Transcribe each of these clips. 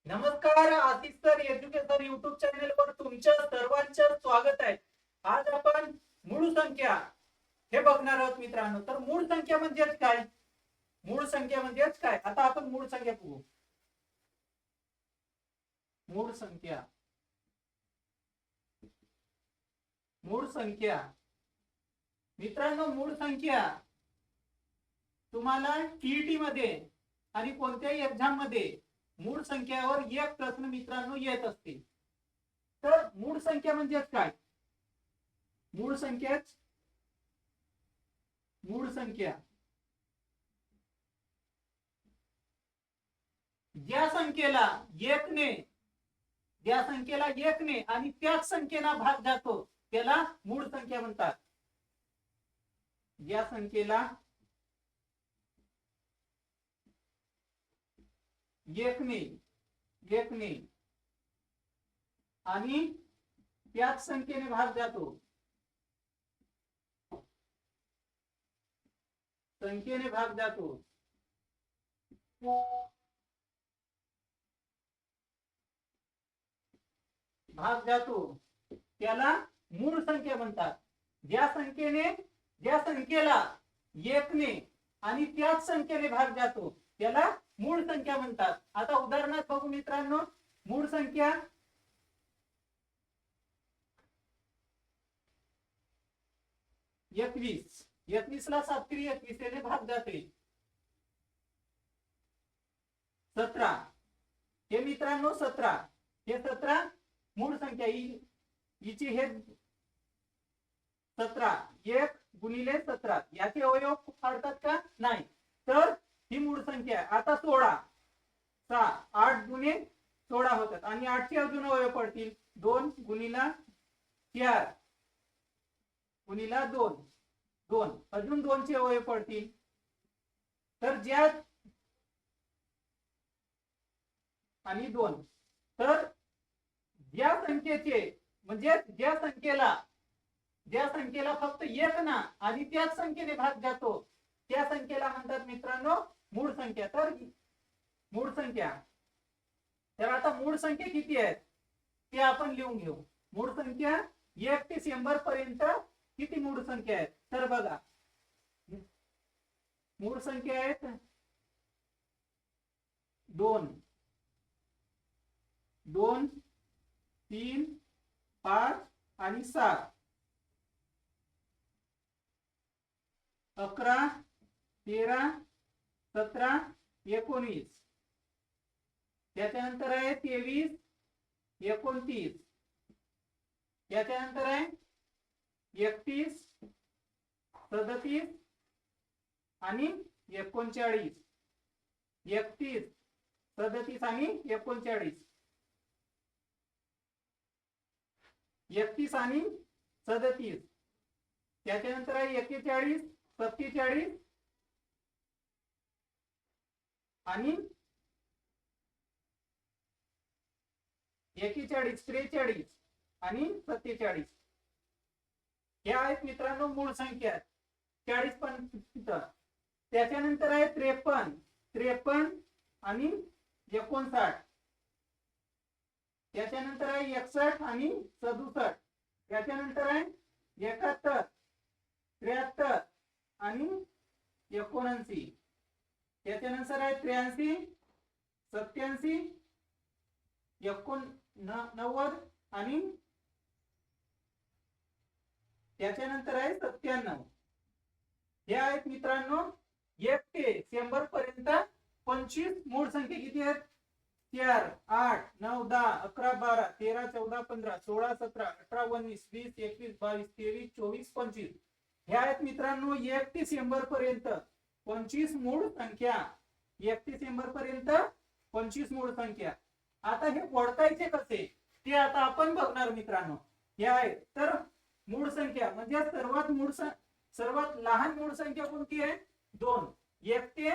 नमस्कार, Ashish sir education YouTube channel वर तुमच्या सर्वांचे स्वागत आहे. आज आपण मूळ संख्या हे बघणार आहोत मित्रांनो. तर मूळ संख्या म्हणजेच काय? मूळ संख्या म्हणजेच काय? आता आपण मूळ संख्या बघू. मूळ संख्या, मूळ संख्या मित्रांनो, मूळ संख्या तुम्हाला टीईटी मध्ये आणि कोणत्याही एक्झाम मध्ये मूळ संख्यावर एक प्रश्न मित्रांनो येत असते. तर मूळ संख्या म्हणजेच काय? मूळ संख्याच मूळ संख्या ज्या संख्येला एकने ज्या संख्येला एकने आणि त्याच संख्येला भाग जातो त्याला मूळ संख्या म्हणतात. ज्या संख्येला एकने एकने आणि त्याच संख्येने भाग जातो संख्येने भाग जातो भाग जातो त्याला मूळ संख्या म्हणतात. ज्या संख्येला एकने आणि त्याच संख्येने भाग जातो त्याला मूळ संख्या म्हणतात. आता उदाहरणार्थ बघू मित्रांनो. मूळ संख्या 21. 21 ला 7 21 याने भाग जाते 17. हे मित्रांनो 17 हे 17 मूळ संख्या हिची हे 17 1 गुणिले 17 याचे अवयव काढतात का? नाही. तर ही मूळ संख्या आहे. आता 16 6 8 गुणे 16 होतात आणि 8 चे अजून अवयव पडतील 2 गुणिला 4 गुणिला 2 2 अजून 2 चे अवयव पडतील. तर ज्या आणि 2 तर ज्या संख्येचे म्हणजे ज्या संख्येला फक्त एक ना आणि त्याच संख्येने भाग जातो त्या संख्येला म्हणतात मित्रांनो मूळ संख्या. तर मूळ संख्या तर आता मूळ संख्या किती आहेत ते आपण लिहून घेऊ. मूळ संख्या 1 ते 100 पर्यंत किती मूळ संख्या आहेत? तर बघा, मूळ संख्या आहेत 2 2 3 5 आणि 7 11 13 17 19 त्याच्यानंतर आहे 23 29 त्याच्यानंतर आहे 31 37 आणि 39 31 37 आणि 39 31 आणि 37 त्याच्यानंतर आहे 41 47 आणि 41 43 आणि 47 ह्या आहेत मित्रांनो मूळ संख्या. 40 पण त्याच्यानंतर आहे 53 53 आणि 59 त्याच्यानंतर आहे 61 आणि 67 त्याच्यानंतर आहे 71 73 आणि 79 त्याच्यानंतर आहे 83 87 89 आणि त्याच्यानंतर आहे 97. हे आहेत मित्रांनो 1 ते 100 पर्यंत 25 मूळ संख्या किती आहेत? 4 8 9 10 11 12 13 14 15 16 17 18 19 20 21 22 23 24 25 हे आहेत मित्रांनो 1 ते 100 पर्यंत 25 मूळ संख्या. 1 ते 100 पर्यंत 25 मूळ संख्या. आता हे ओळखायचे कसे ते आता आपण बघणार मित्रांनो. हे आहे तर मूळ संख्या म्हणजे सर्वात लहान मूळ संख्या कोणती आहे? 2. 1 ते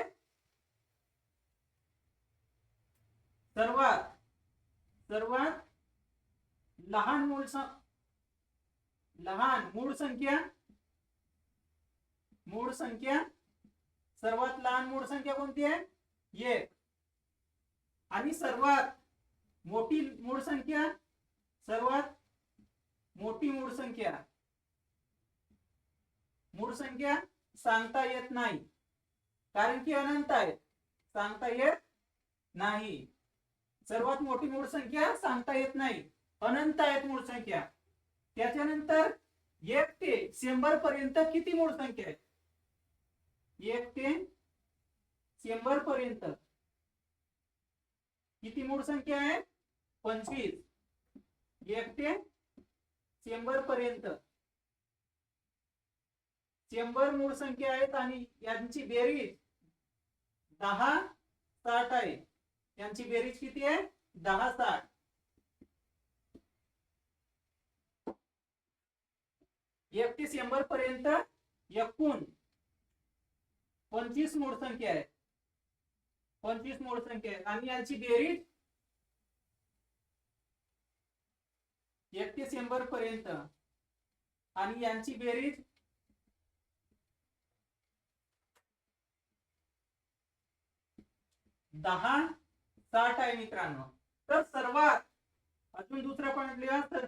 सर्वात लहान मूळ संख्या सर्वात लहान मूळ संख्या कोणती आहे? 1. आणि सर्वात मोठी मूळ संख्या, सर्वात मोठी मूळ संख्या, मूळ संख्या सांगता येत नाही कारण की अनंत आहे, सांगता येत नाही. सर्वात मोठी मूळ संख्या सांगता येत नाही, अनंत आहेत मूळ संख्या. त्याच्यानंतर 1 ते 100 पर्यंत किती मूळ संख्या आहेत? 1 ते 100 पर्यंत किती मूळ संख्या आहे? 25. 1 ते 100 पर्यंत 100 मूळ संख्या आहेत आणि यांची बेरीज 10 60 आहे. यांची बेरीज किती आहे? 10 60. 1 ते 100 पर्यंत एकूण 25 मूळ संख्या आहे. 25 मूळ संख्या आहे आणि यांची बेरीज 1 ते 100 पर्यंत आणि यांची बेरीज 10 60 आहे मित्रांनो. तर सर्वात अजून दुसरा पॉइंट लिहा. तर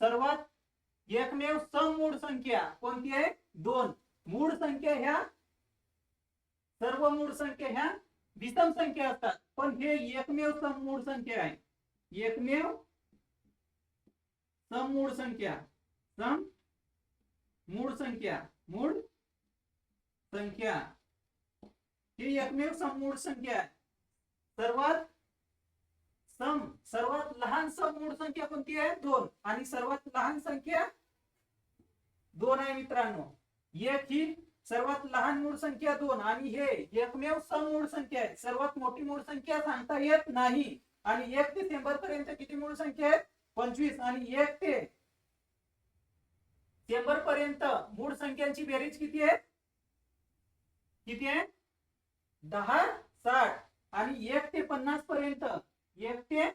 सर्वात एकमेव सममूळ संख्या कोणती आहे? 2. मूळ संख्या ह्या सर्व मूळ संख्या ह्या विषम संख्या असतात, पण हे एकमेव सममूळ संख्या आहे. एकमेव सममूळ संख्या, सममूळ संख्या, मूळ संख्या ही एकमेव सममूळ संख्या आहे. सर्वात लहान सममूळ संख्या कोणती आहे? 2. आणि सर्वात लहान संख्या 2 आहे मित्रांनो. एक ही सर्वात लहान मूळ संख्या 2 आणि हे एकमेव सममूळ संख्या आहे. सर्वात मोठी मूळ संख्या सांगता येत नाही. आणि 1 ते 100 पर्यंत किती मूळ संख्या आहेत? 25. आणि 1 ते 100 पर्यंत मूळ संख्यांची बेरीज किती आहे? किती आहे? 10 60. आणि 1 ते 50 पर्यंत 1 ते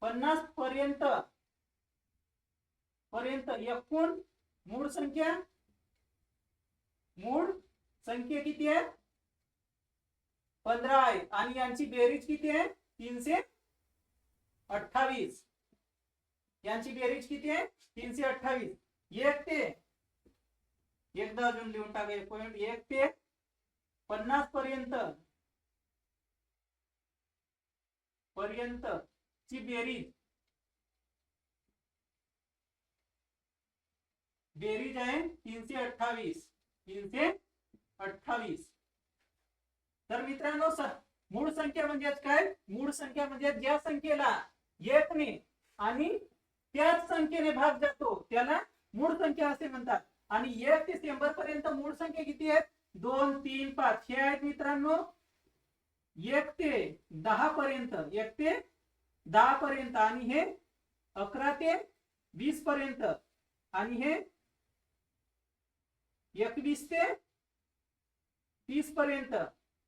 50 पर्यंत एकूण मूळ संख्या किती आहे? 15 आहे आणि यांची बेरीज किती आहे? 328. यांची बेरीज किती आहे? 328. 1 ते एकदा अजून लिहून टाका. 1 ते 50 पर्यंत ची बेरीज आहे 328. 328. तर मित्रांनो मूळ संख्या म्हणजे काय? मूळ संख्या म्हणजे ज्या संख्येला 1 ने आणि त्याच संख्येने भाग जातो त्याला मूळ संख्या असे म्हणतात. आणि 1 ते 100 पर्यंत मूळ संख्या किती आहेत? 2 3 5 हे आहेत मित्रांनो. 1 ते 10 पर्यंत 1 ते 10 पर्यंत आणि हे 11 ते 20 पर्यंत आणि हे 21 ते 30 पर्यंत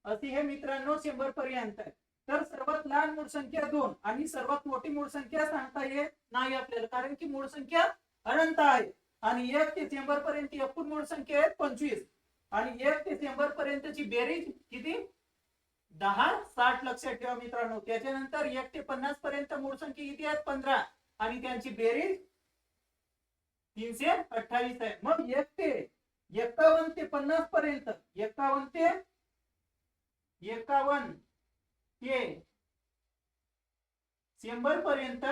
असे हे मित्रांनो 100 पर्यंत. तर सर्वात लहान मूळ संख्या 2 आणि सर्वात मोठी मूळ संख्या सांगता येत नाही आपल्याला कारण की मूळ संख्या अनंत आहे. आणि 1 ते 100 पर्यंत एकूण मूळ संख्या आहेत 25 आणि 1 ते 100 पर्यंतची बेरीज किती? 10 60 लक्षात ठेवा मित्रांनो. त्याच्यानंतर 1 ते 50 पर्यंत मूळ संख्या किती आहेत? 15 आणि त्यांची बेरीज 328 आहे. मग 1 ते 51 ते 50 पर्यंत 51 ते 100 पर्यंत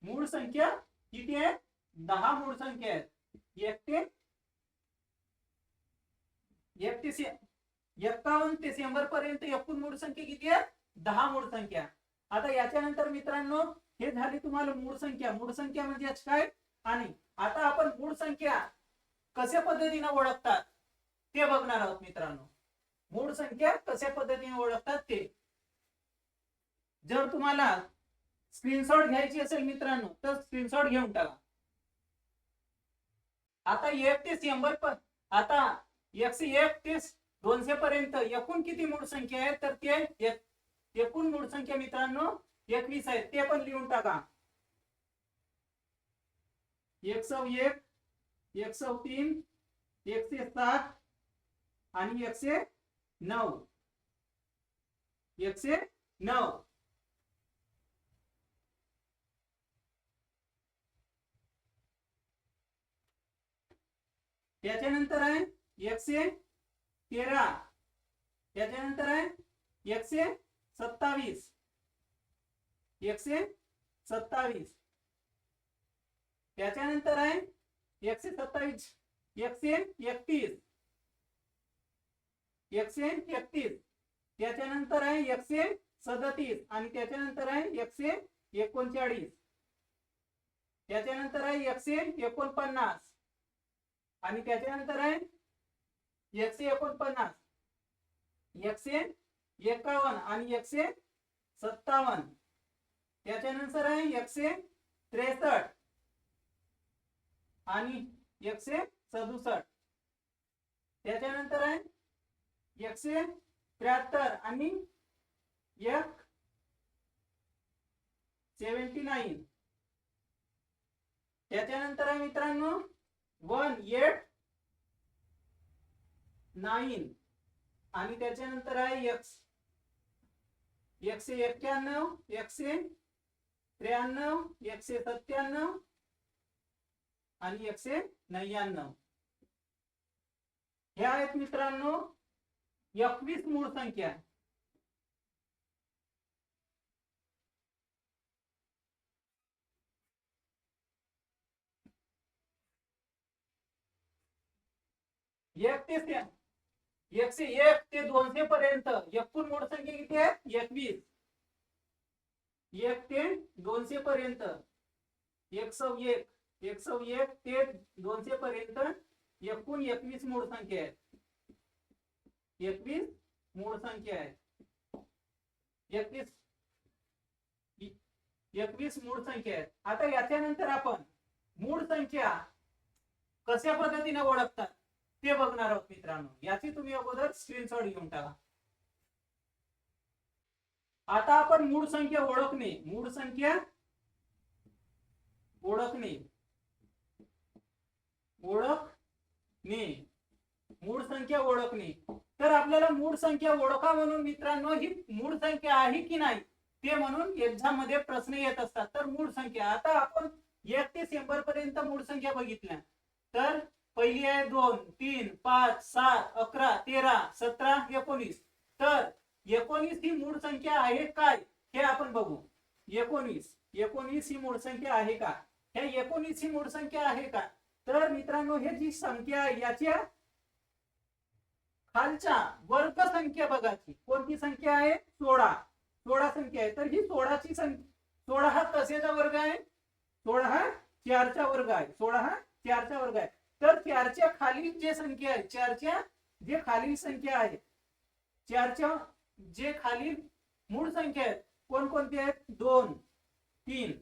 मूळ संख्या किती आहे? 10 मूळ संख्या आहेत. 1 ते 51 ते 100 पर्यंत एकूण मूळ संख्या किती आहे? 10 मूळ संख्या. आता याच्यानंतर मित्रांनो हे झाली तुम्हाला मूळ संख्या. मूळ संख्या म्हणजे काय? आणि आता आपण मूळ संख्या कशा पद्धतीने ओळखतात ते बघणार आहोत मित्रांनो. मूळ संख्या कशा पद्धतीने ओळखतात ते. जर तुम्हाला स्क्रीनशॉट घ्यायची असेल मित्रांनो तर स्क्रीनशॉट घेऊन टाका. आता 1 ते 100 आता 101 ते 200 पर्यंत एकूण किती मूळ संख्या आहे? तर ते एकूण मूळ संख्या मित्रांनो 21 आहे. ते पण लिहून टाका. 101 103 107 आणि 109 109. त्याच्यानंतर आहे 113. त्याच्यानंतर आहे 127. 127. त्याच्यानंतर आहे 127, 131. 131. त्याच्यानंतर आहे 137 आणि त्याच्यानंतर आहे 139. त्याच्यानंतर आहे 149 आणि त्याच्यानंतर आहे 149, 151 आणि 157. त्याच्यानंतर आहे 163 आणि 167. त्याच्यानंतर आहे 173 आणि 179. त्याच्यानंतर आहे मित्रांनो 189 आणि त्याच्यानंतर आहे 191, 193, 197 आणि 199. ह्या आहेत मित्रांनो 21 मूळ संख्या. एक ते 101 ते 200 पर्यंत एकूण मूळ संख्या किती आहे? 21. 1 ते 200 पर्यंत 101, 101 ते 200 पर्यंत एकूण 21 मूळ संख्या आहेत. 21 मूळ संख्या आहेत. 21 मूळ संख्या आहेत. आता याच्यानंतर आपण मूळ संख्या कशा पद्धतीने ओळखतात ते बघणार आहोत मित्रांनो. याची तुम्ही अगोदर स्क्रीनशॉट घेऊन टाका. आता आपण मूळ संख्या ओळखणे, मूळ संख्या ओळखणे, ओळखणे, मूळ संख्या ओळखणे. तर आपल्याला मूळ संख्या ओळखा म्हणून मित्रांनो ही मूळ संख्या आहे की नाही ते म्हणून एक्झाम मध्ये प्रश्न येत असतात. तर मूळ संख्या आता आपण 1 ते 100 पर्यंत मूळ संख्या बघितल्या. तर पहिली आहे 2, 3, 5, 7, 11, 13, 17, 19. तर 19 ही मूळ संख्या आहे काय हे आपण बघू. 19 ही मूळ संख्या आहे का? हे 19 ही मूळ संख्या आहे का? तर मित्रांनो हे जी संख्या आहे याच्या खालच्या वर्ग संख्या बघायची. कोणती संख्या आहे? 16. 16 संख्या आहे. तर ही 16 ची संख्या, 16 हा कशाचा वर्ग आहे? 16 हा 4 चा वर्ग आहे. 16 हा 4 चा वर्ग आहे. तर 4 च्या खालील जे संख्या आहे, 4 च्या जे खालील संख्या आहे, 4 च्या जे खालील मूळ संख्या आहेत कोणकोणती आहेत? 2, 3.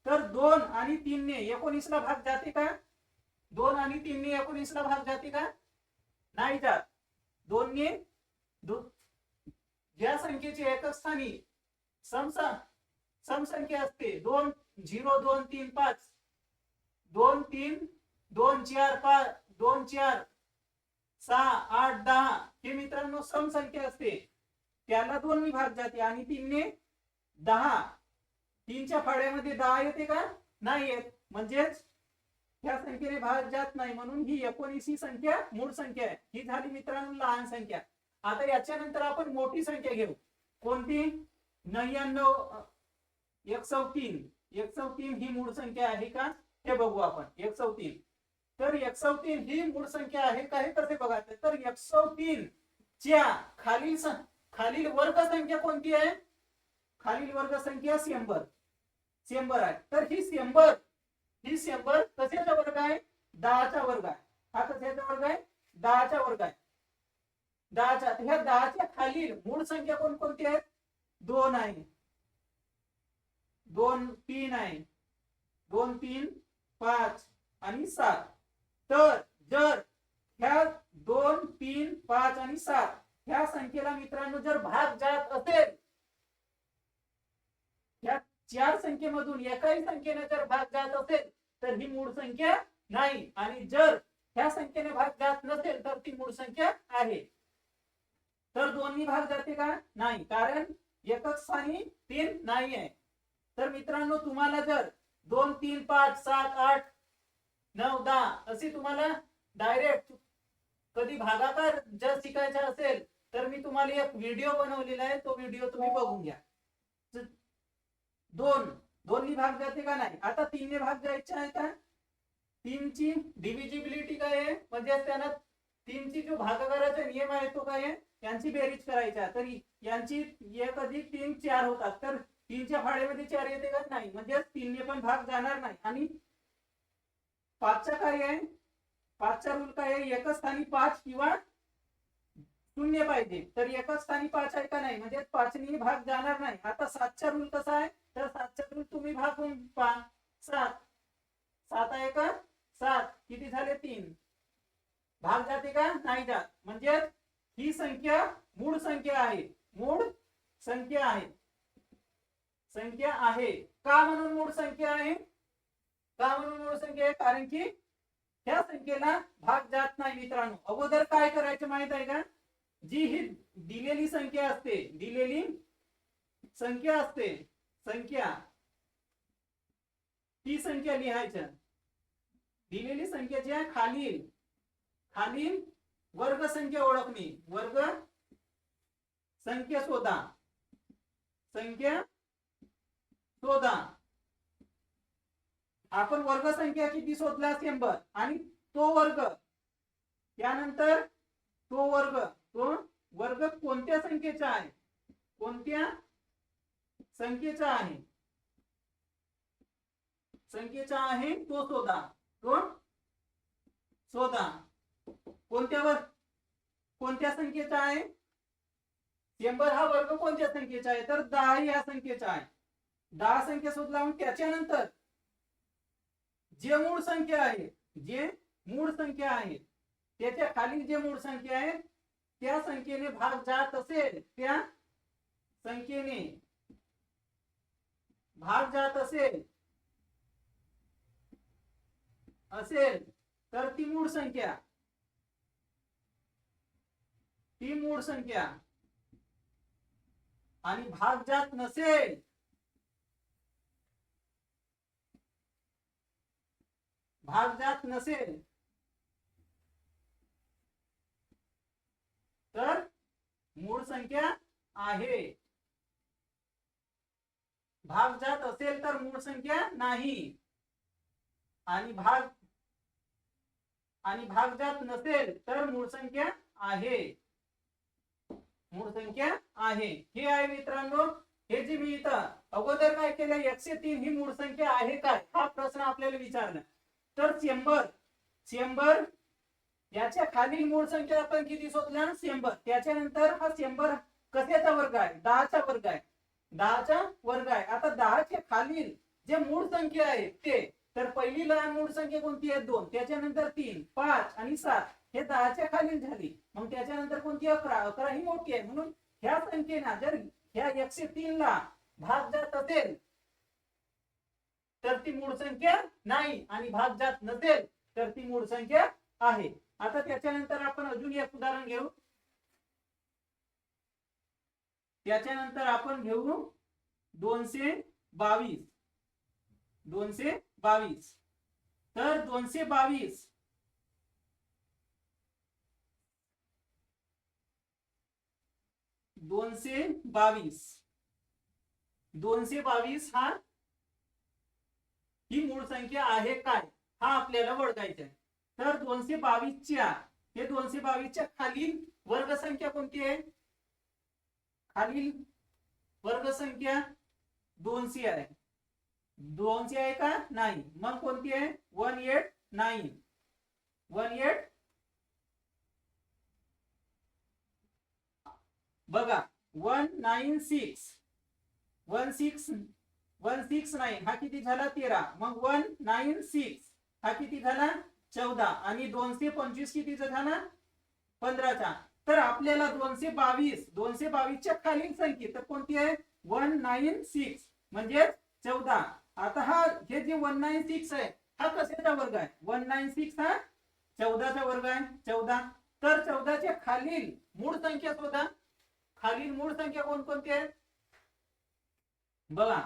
तर 2 आणि 3 ने 19 ला भाग जाते का? 2 आणि 3 ने 19 ला भाग जाते का? नाही जात. 2 ने ज्या संख्येचे एकच स्थानी समसंख्या असते 2, 0, 2, 3, 5, 2, 3, 2, 4, 5, 2, 4, 6, 8, 10 हे मित्रांनो समसंख्या असते, त्याला 2 ने भाग जाते आणि 3 ने 10. 3 च्या फाड्यामध्ये 10 येते का? नाही येत. म्हणजेच ह्या संख्येने भाग जात नाही म्हणून ही 19 ही संख्या मूळ संख्या आहे. ही झाली मित्रांनो लहान संख्या. आता याच्यानंतर आपण मोठी संख्या घेऊ. कोणती? 99, 103. 103 ही मूळ संख्या आहे का हे बघू आपण. 103. तर 103 ही मूळ संख्या आहे का हे कसे बघायचं? तर 103 च्या खालील वर्ग संख्या कोणती आहे? खालील वर्ग संख्या 100. 100 आहे. तर ही 100 कशाचा वर्ग आहे? 10 चा वर्ग आहे. हा कशाचा वर्ग आहे? 10 चा वर्ग आहे. 10 च्या. ह्या 10 च्या खालील मूळ संख्या कोणकोणती आहेत? 2 आहे, 2, 3 आहे, 2, 3, 5 आणि 7. तर जर ह्या 2, 3, 5 आणि 7 ह्या संख्येला मित्रांनो जर भाग जात असेल, ह्या 4 संख्येमधून एकाही संख्येने जर भाग जात असेल तर ही मूळ संख्या नाही. आणि जर ह्या संख्येने भाग जात नसेल तर ती मूळ संख्या आहे. तर 2 नी भाग जाते का? नाही. कारण एकच स्थानी 3 नाही आहे. तर मित्रांनो तुम्हाला जर 2 3 5 7 8 9 10 अशी तुम्हाला डायरेक्ट कधी भागाकार जर शिकायचा असेल तर मी तुम्हाला एक व्हिडिओ बनवलेला आहे, तो व्हिडिओ तुम्ही बघून घ्या. दोन्ही भाग जाते का नाही. आता 3 ने भाग जायचा आहे का. 3 ची डिव्हिजिबिलिटी काय आहे म्हणजे त्यांना 3 ची जो भागाकाराचा नियम आहे तो काय आहे, यांची बेरीज करायचा. तर यांची 1 अधिक 3 4 होतात. तर 3 च्या फाळेमध्ये 4 येते का नाही, म्हणजे 3 ने पण भाग जाणार नाही. आणि 5 चा काय आहे, 5 चा रूल काय आहे, एकच स्थानी 5 किंवा 0 पाहिजे. तर एकच स्थानी 5 आहे का नाही, म्हणजे 5 ने भाग जाणार नाही. आता 7 चा रूल कसा आहे, तर 7 चा रूल तुम्ही भागून पहा. 7 आहे का 7 किती झाले 3. भाग जाते का नाही जात. म्हणजे ही संख्या मूळ संख्या आहे. मूळ संख्या आहे. संख्या आहे का म्हणून मूळ संख्या आहे. का म्हणून मूळ संख्या आहे, कारण की ह्या संख्येला भाग जात नाही. मित्रांनो अगोदर काय करायचं माहित आहे का, जी ही दिलेली संख्या असते, दिलेली संख्या असते, संख्या ती संख्या लिहायच्या. दिलेली संख्येच्या खालील वर्ग संख्या ओळखणे. वर्ग संख्या शोधा. संख्या शोधा. आपण वर्ग संख्या किती शोधला 100 आणि तो वर्ग, त्यानंतर तो वर्ग कोणत्या संख्येचा आहे, कोणत्या संख्येचा आहे, संख्येचा आहे तो शोधा. तो शोधा. कोणत्या संख्येचा आहे. 100 हा वर्ग कोणत्या संख्येचा आहे, तर 10 या संख्येचा आहे. 10 संख्या शोधला. त्याच्यानंतर जे मूळ संख्या आहे, जे मूळ संख्या आहे त्याच्या खाली जे मूळ संख्या आहे त्या संख्येने भाग जात असेल, त्या संख्येने भाग जात असेल तर ती मूळ संख्या, आणि भाग जात नसेल तर मूळ संख्या आहे. भाग जात असेल तर मूळ संख्या नाही. आणि भाग जात नसेल तर मूळ संख्या आहे. मूळ संख्या आहे. हे आहे मित्रांनो. हे जी मी इथं अगोदर काय केलं, 103 ही मूळ संख्या आहे काय हा प्रश्न आपल्याला विचारला. तर 100 याच्या खालील मूळ संख्या आपण किती शोधल्या 100. त्याच्यानंतर हा 100 कशाचा वर्ग आहे, 10 चा वर्ग आहे. 10 चा वर्ग आहे. आता 10 च्या खालील जे मूळ संख्या आहे ते, तर पहिली लहान मूळ संख्या कोणती आहे 2, त्याच्यानंतर 3 5 आणि 7 हे 10 च्या खालील झाली. मग त्याच्यानंतर कोणती 11 ही मोठी आहे. म्हणून ह्या संख्येला जर ह्या 103 ला भाग जात असेल तर ती मूळ संख्या नाही, आणि भाग जात नसेल तर ती मूळ संख्या आहे. आता त्याच्यानंतर आपण अजून एक उदाहरण घेऊ. त्याच्यानंतर आपण घेऊ 222. तर 222 हा ही मूळ संख्या आहे काय हा आपल्याला ओळखायचा आहे. तर 222 च्या खालील वर्गसंख्या कोणती आहे, खालील वर्गसंख्या 200 आहे. 200 आहे का नाही, मग कोणती आहे 189. बघा 169 हा किती झाला 13. मग 196 हा किती झाला 14. आणि 225 कितीचा झाला 15चा. तर आपल्याला 222 च्या खालील संख्या तर कोणती आहे 196 म्हणजे 14. आता हे जे 196 आहे हा कशाचा वर्ग आहे, 196 हा 14चा वर्ग आहे 14. तर 14 च्या खालील मूळ संख्या शोधा. खालील मूळ संख्या कोणकोणती आहे, बघा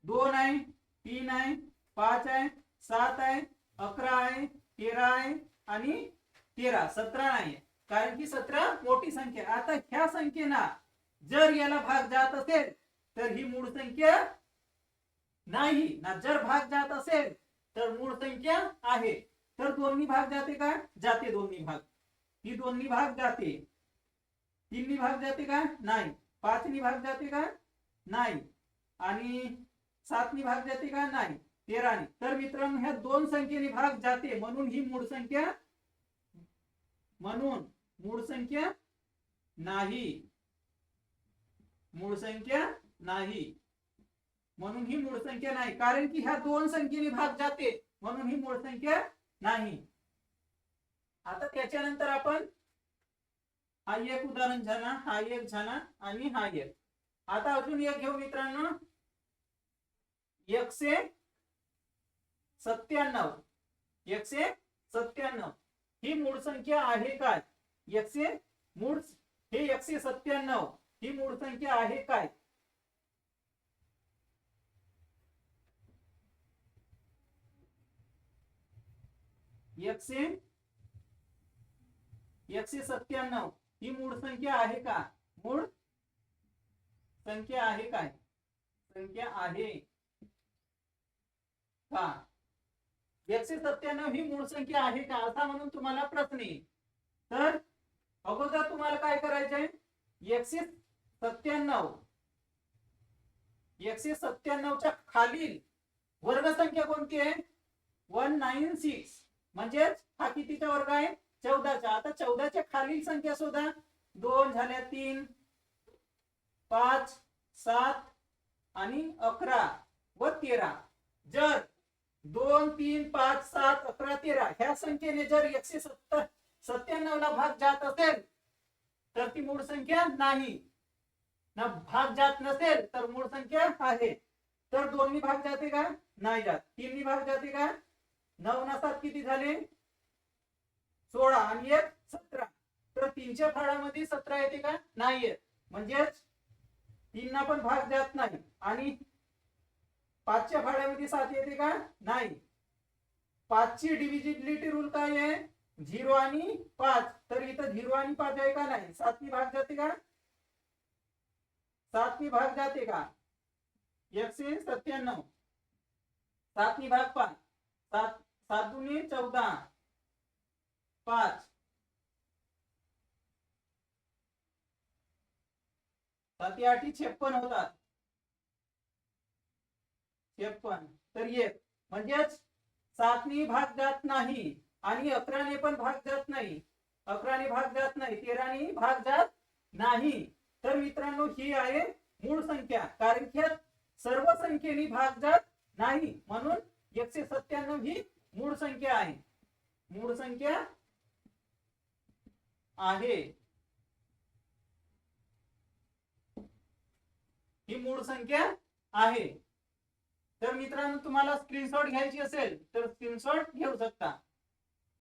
2 आहे, 3 आहे, 5 आहे, 7 आहे, 11 आहे, 13 आहे आणि 13, 17 नाही, कारण की 17 मोठी संख्या. आता ह्या संख्येना जर याला भाग जात असेल तर ही मूळ संख्या नाही ना, जर भाग जात असेल तर मूळ संख्या आहे. तर दोन्ही भाग जाते का? जाते दोन्ही भाग. ही दोन्ही भाग जाते. 3 भाग जाते का? नाही. 5 भाग जाते का? नाही. आणि 7 भाग जाते का? नाही. 13. तर मित्रांनो ह्या दोन संख्येने भाग जाते, म्हणून ही मूळ संख्या, म्हणून मूळ संख्या नाही, मूळ संख्या नाही, म्हणून ही मूळ संख्या नाही. कारण की ह्या दोन संख्येने भाग जाते, म्हणून ही मूळ संख्या नाही. आता त्याच्यानंतर आपण हा एक उदाहरण झाला, हा एक झाला आणि हा एक. आता अजून एक घेऊ मित्रांनो, 197. 197 ही मूळ संख्या आहे काय? हे 197 ही मूळ संख्या आहे काय? एकशे 197 ही मूळ संख्या आहे का? मूळ संख्या आहे काय? संख्या आहे का? 197 ही मूळ संख्या आहे का, असा म्हणून तुम्हाला प्रश्न येईल. तर अगोदर तुम्हाला काय करायचंय, 197 च्या खालील वर्गसंख्या कोणती आहे? 196. म्हणजेच हा कितीचा वर्ग आहे? 14चा. आता 14च्या खालील संख्या शोधा. 2 झाल्या, 3, 5, 7 आणि 11 व 13. जर 2, 3, 5, 7, 11, 13 ह्या संख्येने जर 197 ला भाग जात असेल तर ती मूळ संख्या नाही, ना भाग जात नसेल तर मूळ संख्या आहे. तर 2 भाग जाते का? नाही जात. 3 भाग जाते का? 9 ना 7 किती झाले? 16 आणि 1 17. तर 3च्या फाळामध्ये 17 येते का? नाही येत. म्हणजेच 3 ना पण भाग जात नाही. आणि 5च्या फाळ्यामध्ये 7 येते का? नाही. 5 ची डिव्हिजिबिलिटी रूल काय आहे? 0 आणि 5. तर इथं 0 आणि 5 आहे का? नाही. 7 भाग जाते का? 7 भाग जाते का? 197 7 भाग 5. 7 दूनी 14, 5 7 8 56 होतात. 56. तर 1 म्हणजेच 7 भाग जात नाही आणि 11 पण भाग जात नाही. 11 भाग जात नाही, 13 भाग जात नाही. तर मित्रांनो ही आहे मूळ संख्या, कारण की सर्व संख्येने भाग जात नाही, म्हणून 197 ही मूळ संख्या आहे. मूळ संख्या आहे, ही मूळ संख्या आहे. तर मित्रांनो तुम्हाला स्क्रीनशॉट घ्यायची असेल तर स्क्रीनशॉट घेऊ शकता.